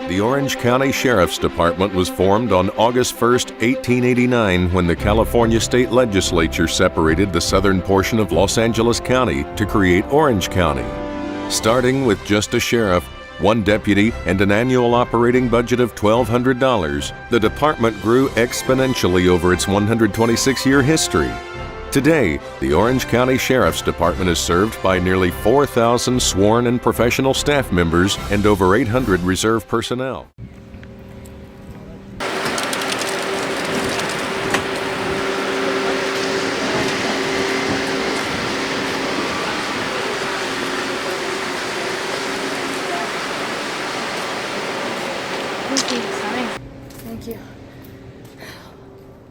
The Orange County Sheriff's Department was formed on August 1, 1889, when the California State Legislature separated the southern portion of Los Angeles County to create Orange County. Starting with just a sheriff, one deputy, and an annual operating budget of $1,200, the department grew exponentially over its 126-year history. Today, the Orange County Sheriff's Department is served by nearly 4,000 sworn and professional staff members and over 800 reserve personnel. Thank you.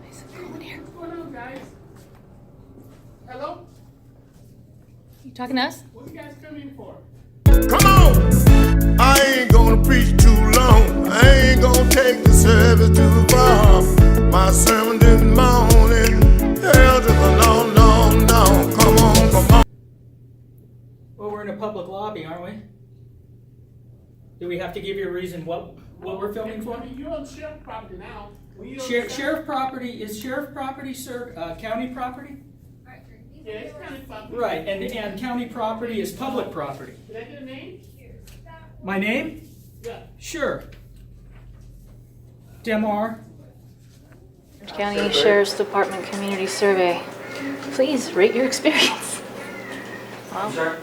Nice and cool in here. What's going on, guys? Hello? You talking to us? What you guys come in for? Come on! I ain't gonna preach too long. I ain't gonna take the service too far. My sermon this morning held to the long, long, long. Come on, come on. Well, we're in a public lobby, aren't we? Do we have to give you a reason what we're filming for? You're on sheriff property now. Sheriff property, is sheriff property, sir, county property? Yeah, it's county property. Right, and county property is public property. Did I get a name? My name? Yeah. Sure. Demar. County Sheriff's Department Community Survey. Please rate your experience. Wow. Sir?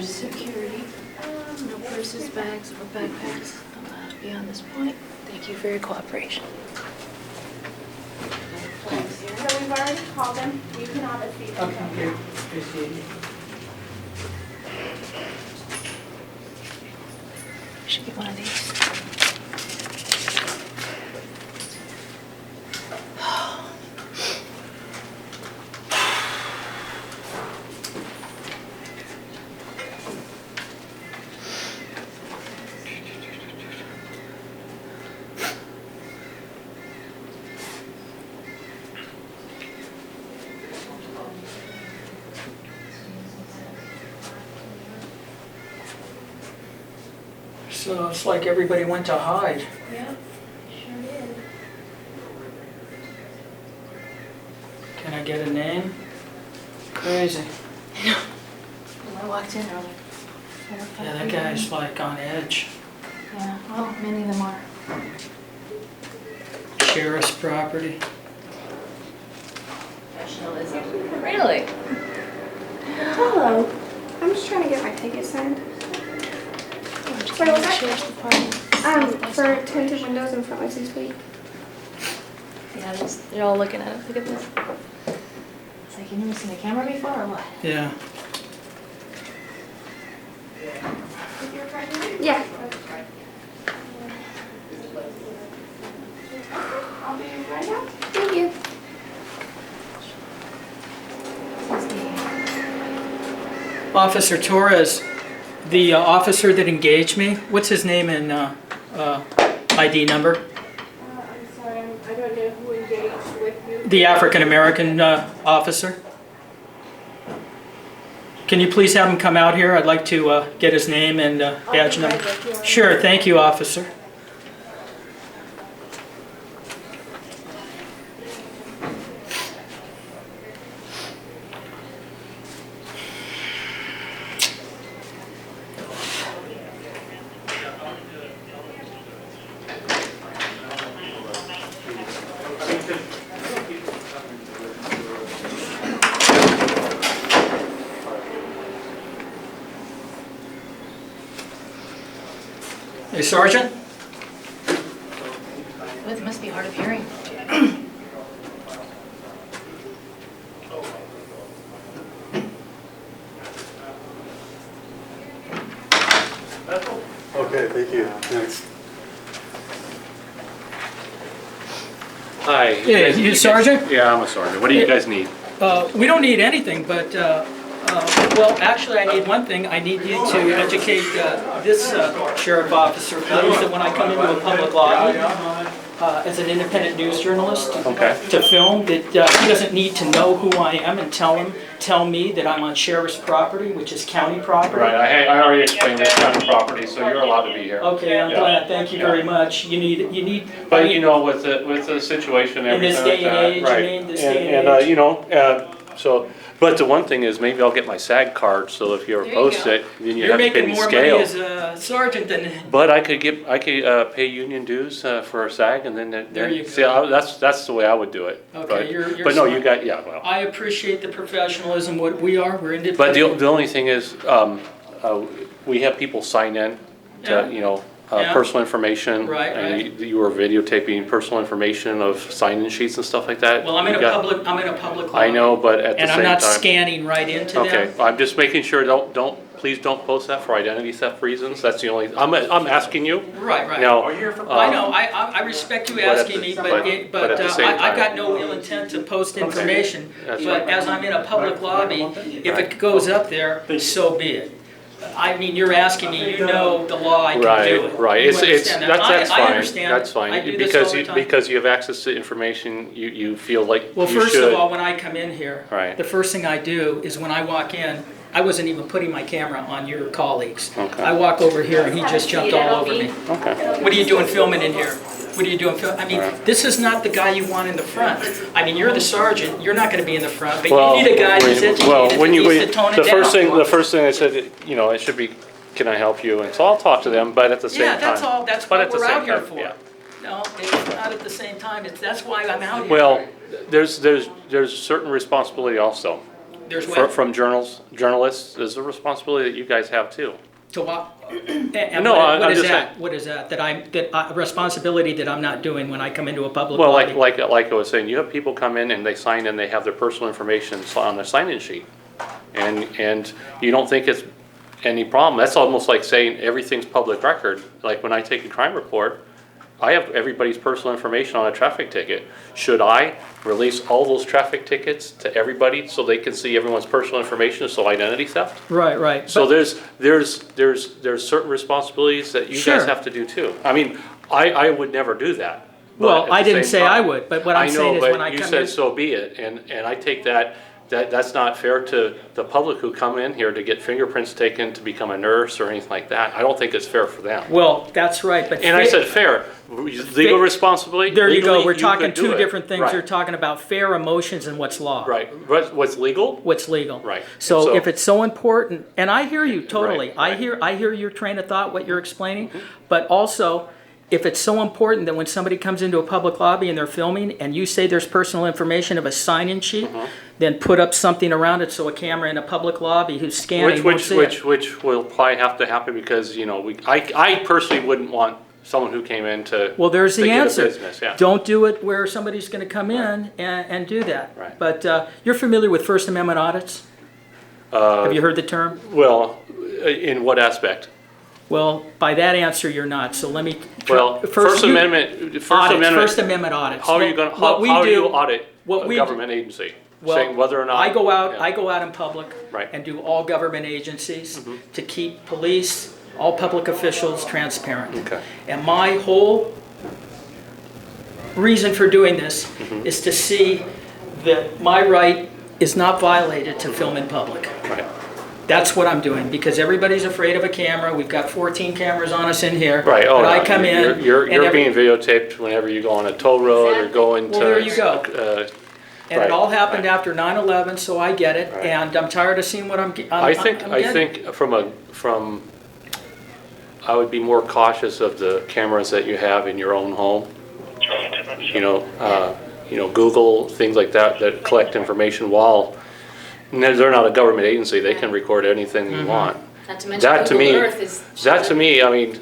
Security. No purses, bags, or backpacks allowed beyond this point. Thank you for your cooperation. So we've already called them. You can have a seat. Okay, here. Appreciate it. Should get one of these. So it's like everybody went to hide. Yep, sure did. Can I get a name? Crazy. When I walked in, there were like 4 or 5 Yeah, that people. guy's like on edge. Yeah, well, many of them are. Sheriff's property. Professionalism. Really? Hello. I'm just trying to get my ticket signed. Wait, was that? Sheriff's Department. For tinted windows in front like this week. Yeah, they're all looking at it. Look at this. It's like, you never seen a camera before or what? Yeah. Yeah. I'll be right out. Thank you. This is the Officer Torres, the officer that engaged me, what's his name and ID number? I'm sorry, I don't know who engaged with you. The African-American officer. Can you please have him come out here? I'd like to get his name and badge number. Sure, thank you, officer. Hey, Sergeant? It must be hard of hearing. Okay, thank you. Thanks. Hi. Yeah, you sergeant? Yeah, I'm a sergeant. What do you guys need? We don't need anything, but Well, actually, I need one thing. I need you to educate this sheriff officer, please, that when I come into a public lobby, as an independent news journalist, to film, that he doesn't need to know who I am and tell me that I'm on sheriff's property, which is county property. Right, I already explained this county property, so you're allowed to be here. Okay, I'm glad. Thank you very much. You need. But you know, with the situation, in this everything day like and that, age, right? I mean, this day and age. You know, so. But the one thing is, maybe I'll get my SAG card, so if you ever There you post go. it, then you You're have to pay making me more scale. money as a sergeant than. But I could pay union dues for a SAG, and then There you see, go. that's the way I would do it. Okay, But, you're but no, you smart. got well. I appreciate the professionalism. What we are, we're independent. But the only thing is, we have people sign in Yeah. to, you know, Yeah. personal information. Right, And you were videotaping personal information of sign-in sheets and stuff like that. Well, I'm in You a got- public lobby. I know, but at the And same I'm time. not scanning right into Okay, them. I'm just making sure, please don't post that for identity theft reasons. That's the only, I'm asking you. Right. Now. I know, I respect you but at asking the- me, but at the same I've time- got no ill intent to post information. That's But as I'm in a public lobby, if it goes up there, so be it. I mean, you're asking me, you know the law, I can do it. Right, You it's, understand that. that's I fine, understand. that's I fine. do this all the time. Because you have access to information, you feel like Well, you first of should. all, when I come in here, Right. the first thing I do is when I walk in, I wasn't even putting my camera on your colleagues. Okay. I walk over here and he just jumped all over me. Okay, What are you doing filming in here? What are you doing film? I mean, this is not the guy you want in the front. I mean, you're the sergeant, you're not gonna be in the front, but well. you need a guy who's Well, educated, when that you, needs to tone it the down. first thing I said, you know, it should be, can I help you? And so I'll talk to them, but at the same time. Yeah, that's all, that's but what at the we're same out here time, for. yeah. No, it's not at the same time, that's why I'm out here. Well, there's certain responsibility also. There's what? From journalists, there's a responsibility that you guys have too. To what? And No, what I'm is just that? saying- What is that? A responsibility that I'm not doing when I come into a public Well, lobby? like I was saying, you have people come in and they sign in, they have their personal information on their sign-in sheet. And you don't think it's any problem. That's almost like saying everything's public record. Like when I take a crime report, I have everybody's personal information on a traffic ticket. Should I release all those traffic tickets to everybody so they can see everyone's personal information, so identity theft? Right. So there's certain responsibilities that you Sure. guys have to do too. I mean, I would never do that. but Well, at the I didn't same say I time- would, but what I'm saying is when I I know, but you come said in. so be it, and I take that's not fair to the public who come in here to get fingerprints taken to become a nurse or anything like that. I don't think it's fair for them. Well, that's right, but. And I said fair, legal responsibility. There you go, legally, we're talking could do two it. different things. Right. You're talking about fair emotions and what's law. Right, what's legal? What's legal. Right. So So- if it's so important, and I hear you totally. Right, right. I hear your train of thought, what you're explaining, but also, if it's so important that when somebody comes into a public lobby and they're filming and you say there's personal information of a sign-in sheet, then put up something around it so a camera in a public lobby who's scanning won't see it. Which will probably have to happen because, you know, I personally wouldn't want someone who came in to. Well, there's to the get a answer. business, yeah. Don't do it where somebody's going to come in and do that. Right. But you're familiar with First Amendment audits? Have you heard the term? Well, in what aspect? Well, by that answer, you're not. So let me. Well, First Amendment. First Amendment audits. How are you going? What we How do do- you audit what a we government agency? Well, Saying whether or not I go out. yeah. I go out in public Right. and do all government agencies to keep police, all public officials transparent. Okay. And my whole reason for doing this is to see that my right is not violated to film in public. Right. That's what I'm doing, because everybody's afraid of a camera. We've got 14 cameras on us in here. Right. Oh, But I no, come in. You're and every- being videotaped whenever you go on a toll road or go into. Well, there you go. And right, it all happened right. after 9/11, so I get it. Right. And I'm tired of seeing what I'm getting. I think I would be more cautious of the cameras that you have in your own home. You know, Google, things like that collect information while they're not a government agency. They can record anything you want. Not to mention That to Google me, Earth is. that to me, I mean,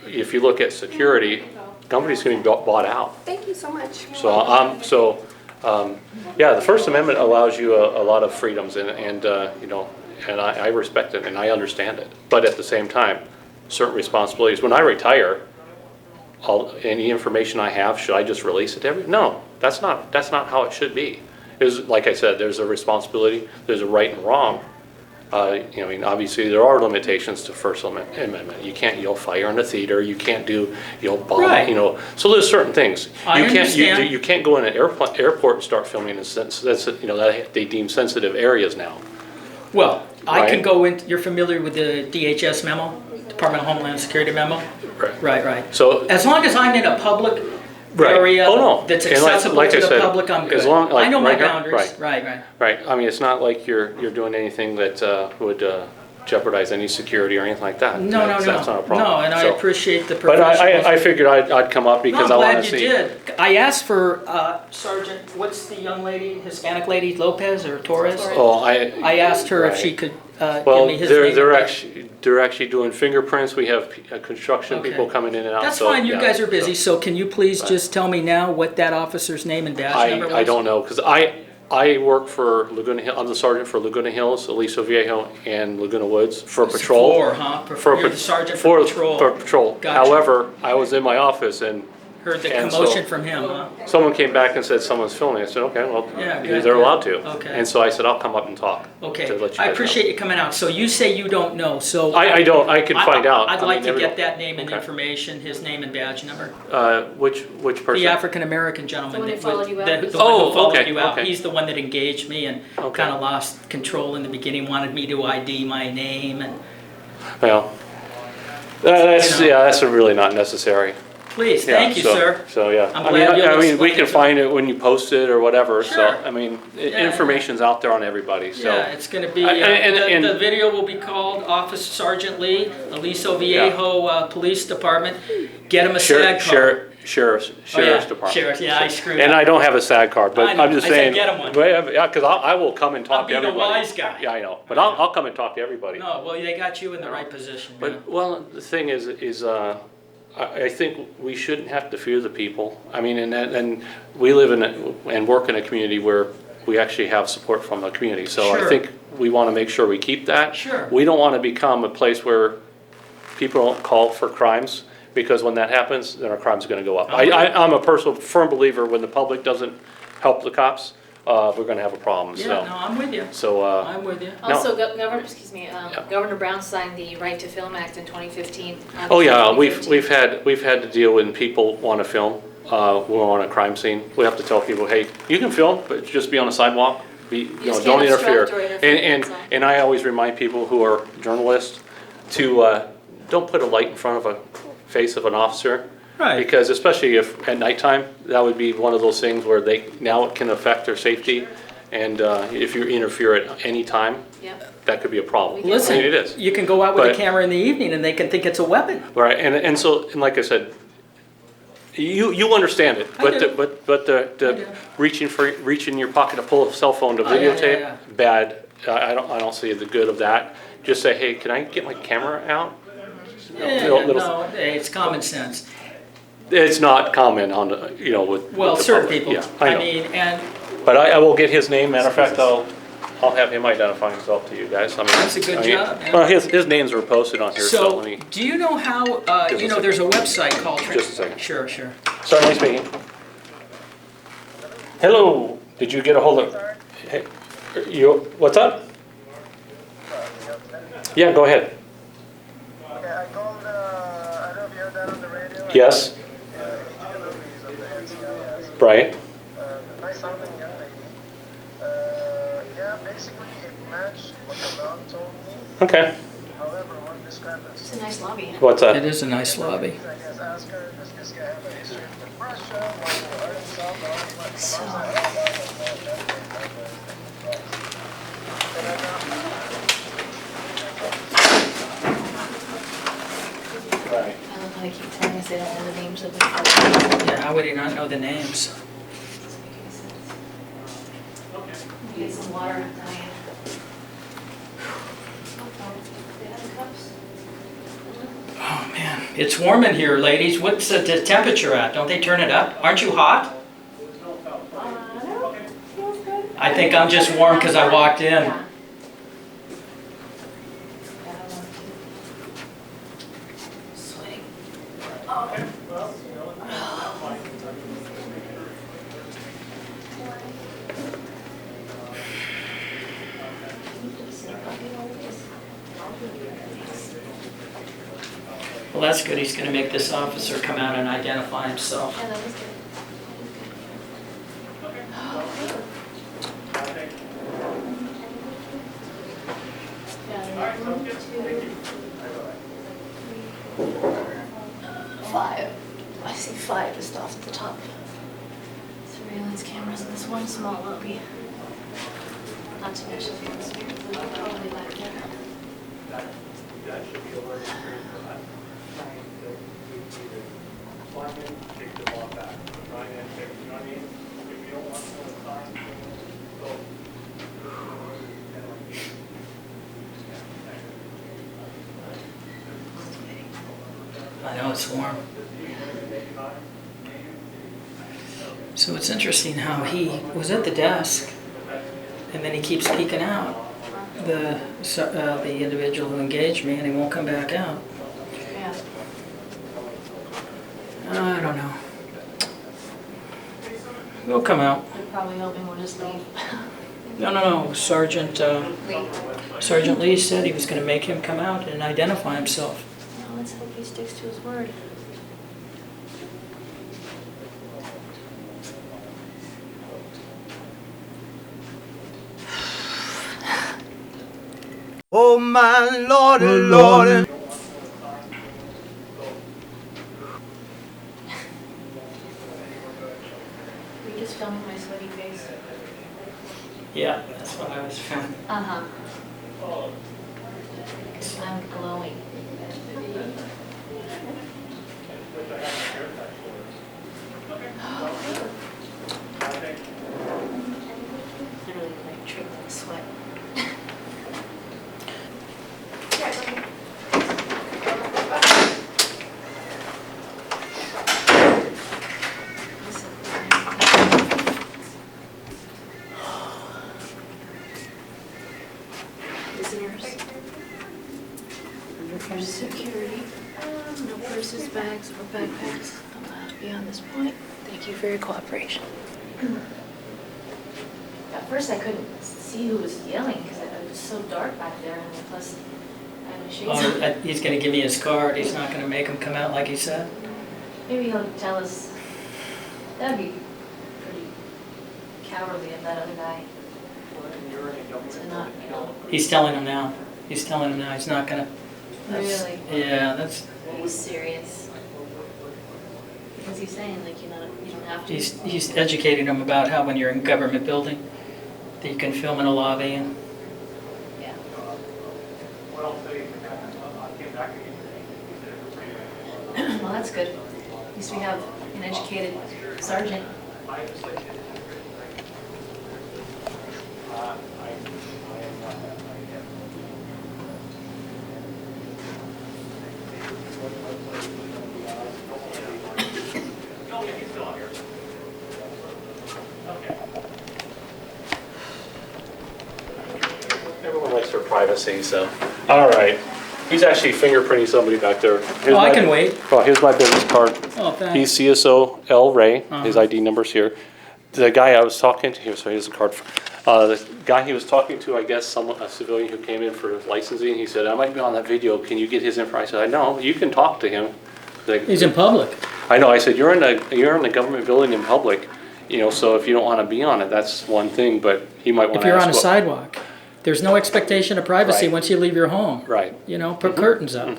if you look at security, companies can be bought out. Thank you so much. Yeah, the First Amendment allows you a lot of freedoms and you know, and I respect it and I understand it. But at the same time, certain responsibilities. When I retire, any information I have, should I just release it to everyone? No, that's not how it should be. Like I said, there's a responsibility, there's a right and wrong. I mean, obviously, there are limitations to First Amendment. You can't yell fire in a theater, you can't do, bomb, Right. so there's certain things. I You can't, understand. you can't go in an airport and start filming in sense, that they deem sensitive areas now. Well, I can Right. go in, you're familiar with the DHS memo, Department of Homeland Security memo? Right. Right. So, As long as I'm in a public Right. area Oh, no. that's And like- accessible like I to the said, public, I'm good. as long- like I know my right here? boundaries. Right. right, I mean, it's not like you're doing anything that would jeopardize any security or anything like that. No. That's not a problem. No, and I So- appreciate the But professionalism. I figured I'd come up because I No, I'm want to glad you see. did. I asked for Sergeant, what's the young lady, Hispanic lady, Lopez or Torres? Oh, I asked her if Right. she could give Well, me his name. they're actually doing fingerprints. We have construction Okay. people coming in and out. That's so, fine, you yeah, guys are busy, so so can you please just tell me now what that officer's name and badge number was? I don't know, because I work for Laguna Hill, I'm the sergeant for Laguna Hills, Aliso Viejo, and Laguna Woods for It's patrol. four, huh? You're the sergeant for patrol. For patrol. Gotcha. However, I was in my office and Heard the and so- commotion from him, huh? someone came back and said someone's filming. I said, okay, well, Yeah, good, they're good. allowed to. Okay. And so I said, I'll come up and talk. Okay, to let you I guys know. appreciate you coming out. So you say you don't know, so. I don't, I can find out. I'd I like mean, to every- get that name and Okay. information, his name and badge number. Which person? The African-American gentleman. The one who that- followed you out? that- The Oh, one who followed okay, you out. okay. He's the one that engaged me and Okay. kind of lost control in the beginning, wanted me to ID my name and, Well, that's, You know. yeah, that's really not necessary. please, Yeah, thank you, so- sir. So, yeah. I'm I glad mean, you'll I mean, we explain can it to find it when you post it or whatever, so, Sure. I mean, Yeah. information's out there on everybody, so. Yeah, it's gonna be, And- the video will be called Officer Sergeant Lee, Aliso Viejo Police Department. Get him a SAG card. Sheriff's Oh, yeah, Department. Sheriff's, yeah, I screwed And up. I don't have a SAG card, but I know. I'm just I said saying. get 'em one. Yeah, because I will come and I'll talk be to the everybody. wise guy. Yeah, I know, but I'll come and talk to everybody. No, well, they got you in the right position, man. But, well, the thing is, I think we shouldn't have to fear the people. I mean, and we live and work in a community where we actually have support from the community. So Sure. I think we want to make sure we keep that. Sure. We don't want to become a place where people don't call for crimes, because when that happens, then our crimes are going to go up. I'm a firm believer when the public doesn't help the cops, we're going to have a problem, Yeah, so. no, I'm with you. So, I'm with you. Also, Governor Brown signed the Right to Film Act in 2015. oh yeah, 2015. we've had to deal when people want to film, we're on a crime scene. We have to tell people, hey, you can film, but just be on a sidewalk, just don't can't interfere. obstruct or interfere, that's all. And I always remind people who are journalists to, don't put a light in front of a face of an officer. Right. Because especially if at nighttime, that would be one of those things where now it can affect their safety. And if you interfere at any time, Yep. that could be a problem. Listen, I mean, it is. you can go out with a But- camera in the evening and they can think it's a weapon. Right, and so, and like I said, you understand it, I but do. the I do. reach in your pocket to pull a cell phone to Oh, yeah, videotape, yeah. bad. I don't see the good of that. Just say, hey, can I get my camera out? Yeah, Little- no, it's common sense. It's not common on the, with. Well, with the certain public. people, Yeah, I know. mean, and But I will get his name. Matter of fact, I'll have him identify himself to you guys. I mean, That's a good I mean, job, man. Well, his names are posted on here, so so, let me. do you know how, Just a there's a website called. Just a second. Sure, sure. Certainly speaking. Hello, did you get a hold of, hey, what's up? Yeah, go ahead. Okay, I called, I don't know if you heard that on the radio. Yes, Movies of the NCIS. right, Nice sounding young lady. Yeah, basically it matched what the mom told me. okay. However, one discrepancy. It's a nice lobby. Huh? What's It that? is a nice lobby. I guess ask her, does this guy have a history of depression? Why you hurt himself? Right. I love how they keep telling us they don't know the names of the. Yeah, how would he not know the names? Get some water, Diane. They have the cups? Oh, man. It's warm in here, ladies. What's the temperature at? Don't they turn it up? Aren't you hot? No, feels good. I think I'm just warm because I walked in. Yeah. Sweating. Well, that's good. He's going to make this officer come out and identify himself. Yeah, that was good. Five. I see 5 just off the top. Surveillance cameras in this one small lobby. Not to mention the ones probably back there. I know it's warm. So it's interesting how he was at the desk, and then he keeps peeking out. The individual who engaged me, and he won't come back out. Yeah. I don't know. He'll come out. They're probably hoping we'll just leave. No. Sergeant Lee said he was going to make him come out and identify himself. Well, let's hope he sticks to his word. Oh my lordy, lordy. Were you just filming my sweaty face? Yeah, that's what I was filming. Uh-huh. I'm glowing. Literally like trickling sweat. Visitors. Under security. No purses, bags, or backpacks allowed beyond this point. Thank you for your cooperation. At first I couldn't see who was yelling because it was so dark back there, and plus I had my shades on. He's going to give me his card. He's not going to make him come out like he said. Maybe he'll tell us. That'd be pretty cowardly of that other guy. To not, you know. He's telling him now. He's telling him now. He's not going to. Really? Yeah, that's. He's serious. Because he's saying like you don't have to. He's educating him about how when you're in a government building, that you can film in a lobby and. Yeah. Well, that's good. At least we have an educated sergeant. Everyone likes their privacy, so. All right. He's actually fingerprinting somebody back there. Oh, I can wait. Oh, here's my business card. Oh, thanks. He's CSO L. Ray. His Uh-huh. ID number's here. The guy I was talking to, here's the card. The guy he was talking to, I guess, a civilian who came in for licensing, he said, I might be on that video. Can you get his info? I said, no, you can talk to him. Like, He's in public. I know. I said, you're in a government building in public, so if you don't want to be on it, that's one thing, but he might want If to you're ask on a what- sidewalk, there's no expectation of privacy Right. once you leave your home. Right. Put curtains up.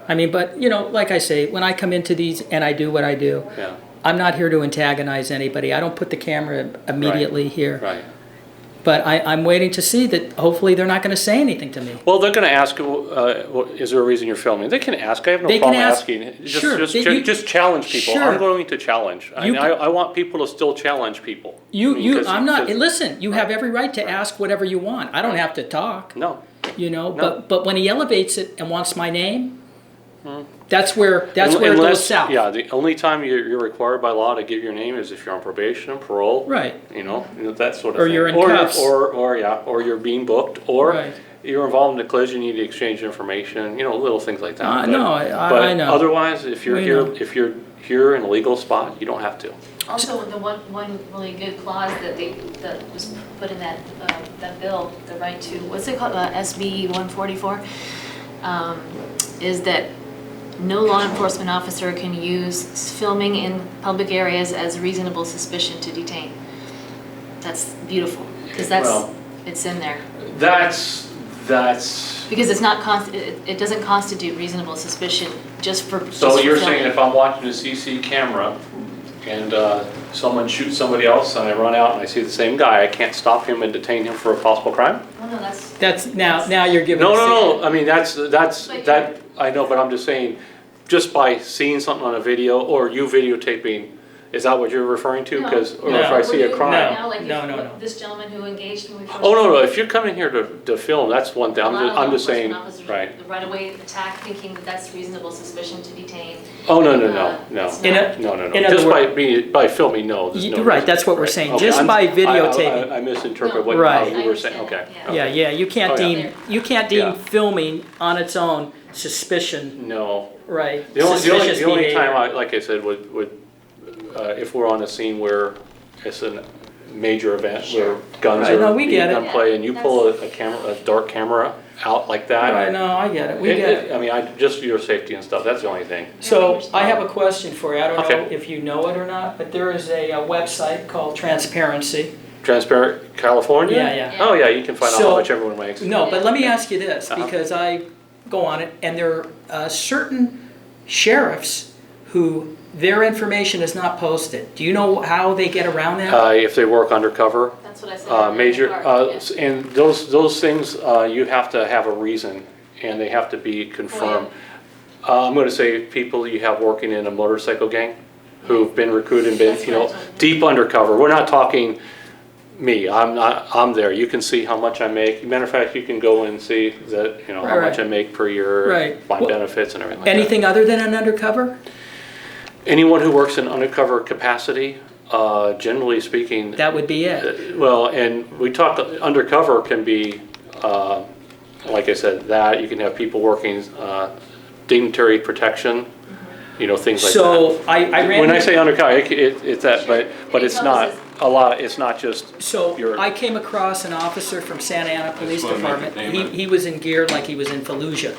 I mean, but, like I say, when I come into these and I do what I do, Yeah. I'm not here to antagonize anybody. I don't put the camera immediately here. Right. But I'm waiting to see that hopefully they're not going to say anything to me. Well, they're going to ask, is there a reason you're filming? They can ask. I have no They can problem ask. asking. Sure. Just challenge people. Sure. I'm going to challenge. I You mean, can- I want people to still challenge people. I'm not, Because- listen, you have every right to ask whatever you want. I don't have to talk, No. but when he elevates it and wants my name, that's where it goes Unless- south. Yeah, the only time you're required by law to give your name is if you're on probation, parole. Right. That sort of Or thing. you're in cuffs. Or you're being booked, or Right. you're involved in a collision, you need to exchange information, little things like that. No, I know. But otherwise, if you're We here, know. if you're here in a legal spot, you don't have to. Also, the one really good clause that was put in that bill, the right to, what's it called, SB 144, is that no law enforcement officer can use filming in public areas as reasonable suspicion to detain. That's beautiful, because Well- it's in there. That's, Because it's not, it doesn't constitute reasonable suspicion just for so you're saying filming. if I'm watching a CC camera and someone shoots somebody else and I run out and I see the same guy, I can't stop him and detain him for a possible crime? Oh, no, that's. That's, now you're giving. No, I mean, that, I know, but I'm just saying, just by seeing something on a video or you videotaping, is that what you're referring to? No. 'Cause- or No. if I see a crime? Now, like No, if- no, no. this gentleman who engaged when we first. Oh, no, if you're coming here to film, that's one thing, A lot of law I'm just saying, enforcement officers right. Right away attack thinking that that's reasonable suspicion to detain. Oh, no, it's no, not. no, In other just words- by filming, no, there's no. Right, that's what we're saying, Okay, just by videotaping. I misinterpret No. what Right. you were saying, okay. Yeah, you can't Oh, yeah. deem, you can't Yeah. deem filming on its own suspicion, No, right? the only Suspicious time behavior. like I said, would, if we're on a scene where it's a major event, where guns Right, are no, we being get it. gunplay, and you pull a camera, a dark camera out like that. Right, no, I get it, we get it. I mean, just your safety and stuff, that's the only thing. So I have a question for you. I don't know Okay. if you know it or not, but there is a website called Transparency. Transparent California? Yeah, yeah. Oh, yeah, you can find out So- how much everyone makes. No, but let me ask you this, Uh-huh. because I go on it, and there are certain sheriffs who their information is not posted. Do you know how they get around that? If they work undercover, That's what I said. major, Yeah. and those things, you have to have a reason, and they have to be confirmed. I'm gonna say people you have working in a motorcycle gang, who've been recruited and been, That's you what I know, told them. deep undercover. We're not talking me, I'm there, you can see how much I make. Matter of fact, you can go and see that, you know, how Right, much I right. make per year, Right. my Well, benefits and everything like that. Anything other than an undercover? Anyone who works in undercover capacity, generally speaking, That would be it. well, and we talk, undercover can be, like I said, that, you can have people working, dignitary protection, you know, things like that. So I ran. When I say undercover, it's that, but it's not a lot, it's not just So your. I came across an officer from Santa Ana Police wanna make a Department. payment. He was in gear like he was in Fallujah.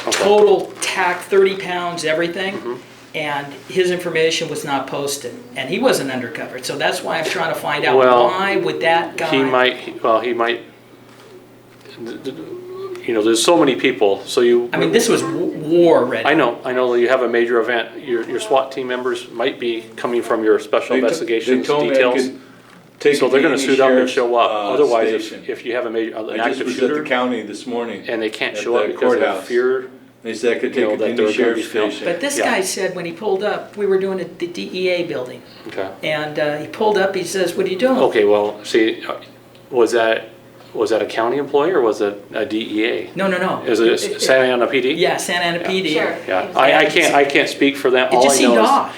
Okay. Total tack, 30 pounds, everything. Mm-hmm. And his information was not posted. And he wasn't undercover. So that's why I'm trying to find out Well, why would that guy. He might, you know, there's so many people, so you. I mean, this was war ready. I know that you have a major event, your SWAT team members might be coming from your special investigations details. So they're gonna suit up and show up, otherwise if you have a major, an I just active was at the shooter, county this morning. and they can't at show up the because of courthouse. fear, They said I could you know, take it that to they're any gonna be sheriff's filmed. station. But this Yeah. guy said when he pulled up, we were doing it at the DEA building. okay. And he pulled up, he says, "What are you doing?" Okay, well, see, was that a county employee or was it a DEA? No. Is it Santa Ana PD? Yeah, Santa Ana PD. Sure. Yeah, I can't speak for them, It all just I know seemed is. odd.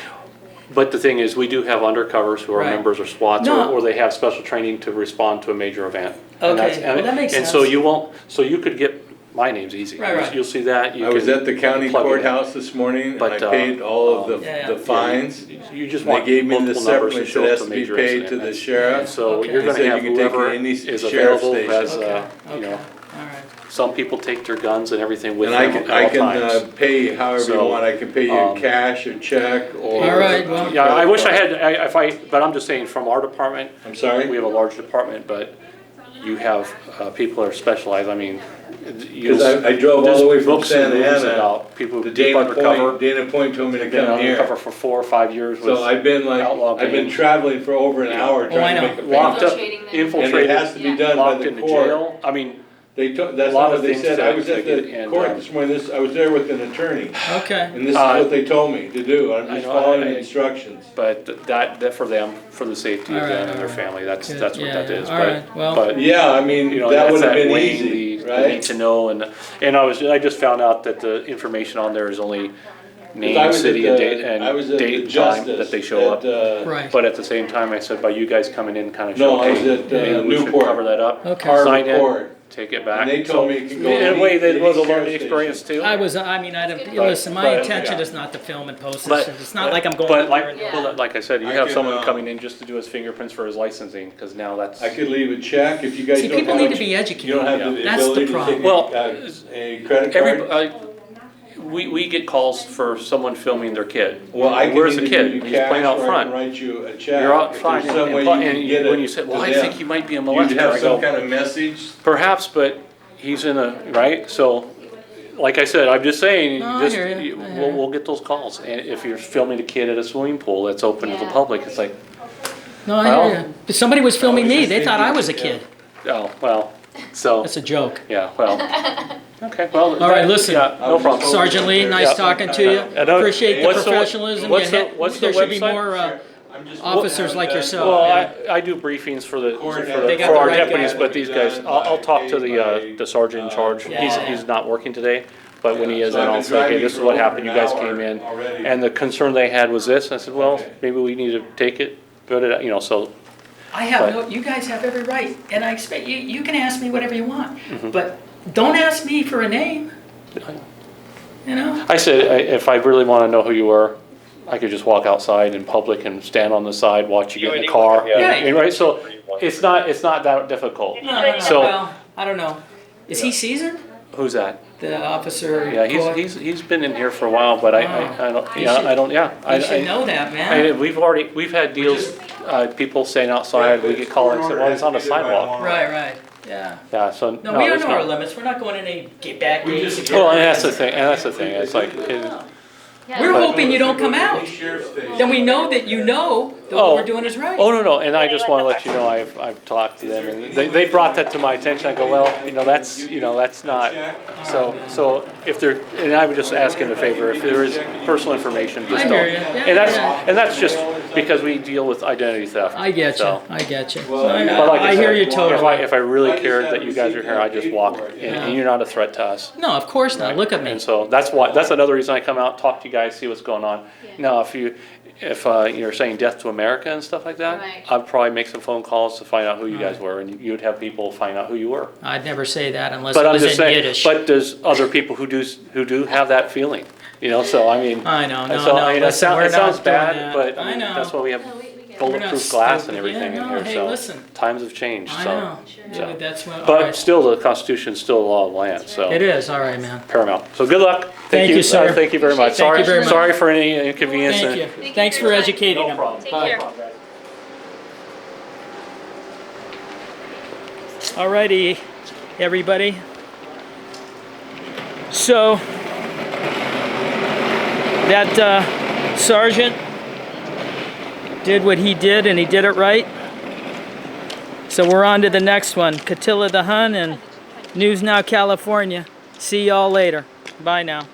But the thing is, we do have undercovers who are Right. members of SWAT, No. or they have special training to respond to a major event. And Okay, that's- well, that makes And so sense. you won't, so you could get, my name's easy. Right. You'll see that. You I was can at the county plug it in. courthouse this morning, and But, I paid all of yeah. the fines. You just And they want gave me the multiple numbers to separate show that up has to to be major paid incident. to the That's- sheriff. So Okay. you're They gonna said have you can take it whoever to any is sheriff's available station. has, Okay, you know, all right. some people take their guns and everything with And them at I all can times. pay however you So, want. I can pay you cash or check or. All right, well- Yeah, I wish I had, but I'm just saying, from our department, I'm sorry? we have a large department, but you have people that are specialized, I mean, you. Because I drove all the way from Santa Ana. About people The who deep undercover, Dana Point told me to have been come undercover here. for 4 or 5 years. So with I've been outlaw I've been gangs. traveling for over an hour I trying to know. make a Locked payment. up, Infiltrating them. And it infiltrated, has to be done by locked the into court. jail, I mean, That's A lot not of what they things said. to- I was to at get- the and, court this morning. I was there with an attorney. Okay. And this is Uh, what they told me to do. I'm I just know, following I- the instructions. but that for them, for the safety of All right, them and their all right. family, that's Good, what yeah, that is. all But- right, well- But, Yeah, I mean, you know, that that's would have been weighing easy, the need right? to know, and I just found out that the information on there is only 'Cause I name, was at city, the- and date, I was and at date the and time Justice that they show up. Right. But at the same time, I said, by you guys coming in, kind of No, show, I was hey, at, maybe we should Newport. cover that up. Okay. Sign Harbor in, Court. take it back. And they told me it could go In a any- way, that any was a sheriff's learning experience too. I don't, listen, my but- intention yeah. is not to film and post But- this. It's not like I'm going But there like, and- Yeah. like I said, you I have can, someone coming in just to do his fingerprints for his licensing, because now that's. I could leave a check if you guys See, don't have. people need to a- be educated. You don't have the That's the ability to problem. take Well, a credit card? we get calls for someone filming their kid. Well, I can Where's the either kid? give you He's playing out cash or I front. can write you a check. You're out If front, there's some way and you can get it when you said, well, to I them. think he might be a You'd molester, have I some go, kind of message. perhaps, but he's in a, right? So, like I said, I'm just saying, No, I just, hear you. I hear we'll, you. we'll get those calls. And if you're filming a kid at a swimming pool that's open to the Yeah. public, it's like, No, I Well- hear you. But somebody was filming me. They thought I was a kid. oh, well, so, That's a joke. yeah, well, okay, well. All right, listen. Yeah, no problem. Sergeant Lee, nice Yeah. talking to you. I don't- Appreciate the what's the- professionalism. what's You the- had- what's the There should be website? more I'm just officers like yourself. Well, yeah. I do briefings for They got for the our right deputies, guy. but these guys, I'll talk to the sergeant in charge. Yeah. He's not working today, but when he is, then I'll say, hey, this is what happened, you guys came in, and the concern they had was this, and I said, well, maybe we need to take it, put it, you know, so, I have But- no, you guys have every right, and I expect you can ask me whatever you want, Mm-hmm. but don't ask me for a name, you know? I said, if I really wanna know who you were, I could just walk outside in public and stand on the side, watch you get in the car. Yeah. And, right, so, it's not that difficult. No, So- well, I don't know. Is he seasoned? Who's that? The officer? Yeah, Coy? he's been in here for a while, but I don't, You yeah, should- I don't, yeah. You should know that, man. We've had deals, people staying outside, we get called and say, well, it's on the sidewalk. Right, yeah. Yeah, so, No, no, we there's know our no. limits, we're not going in any back gates. Well, and that's the thing, it's like, We're hoping you don't come out. Then we know that you know that what Oh. we're doing is right. oh, no, and I just wanna let you know, I've talked to them, and they brought that to my attention, I go, well, that's not, so if there, and I would just ask him a favor, if there is personal information, just I don't. hear you. Yeah, And that's just because we deal with identity theft. I get you, so. I get you. But like I hear said, you totally. If I really cared that you guys are here, I'd just walk, and you're not a threat to us. No, of course not, look at me. And so that's another reason I come out, talk to you guys, see what's going on. Now, if you're saying death to America and stuff like that, Right. I'd probably make some phone calls to find out who you guys were, and you'd have people find out who you were. I'd never say that unless But it I'm was just in saying, Yiddish. but there's other people who do have that feeling, so I mean. I know, and so, I mean, listen, we're it sounds not doing bad, that. but I I mean, know. that's why we have No, we get it. bulletproof glass and stupid. everything Yeah, in no, here, hey, so. listen. Times have changed, I so. know, so. that's what, all But right. still, the Constitution's still a law of the land, so. It is, all right, man. Paramount. So good luck. Thank you, sir. Thank you very much. Thank you very much. Sorry for any inconvenience. Thank you. Thanks for educating them. Take Bye. care. Alrighty, everybody. So, that sergeant did what he did, and he did it right. So we're on to the next one. Catilla the Hun and News Now California. See y'all later. Bye now.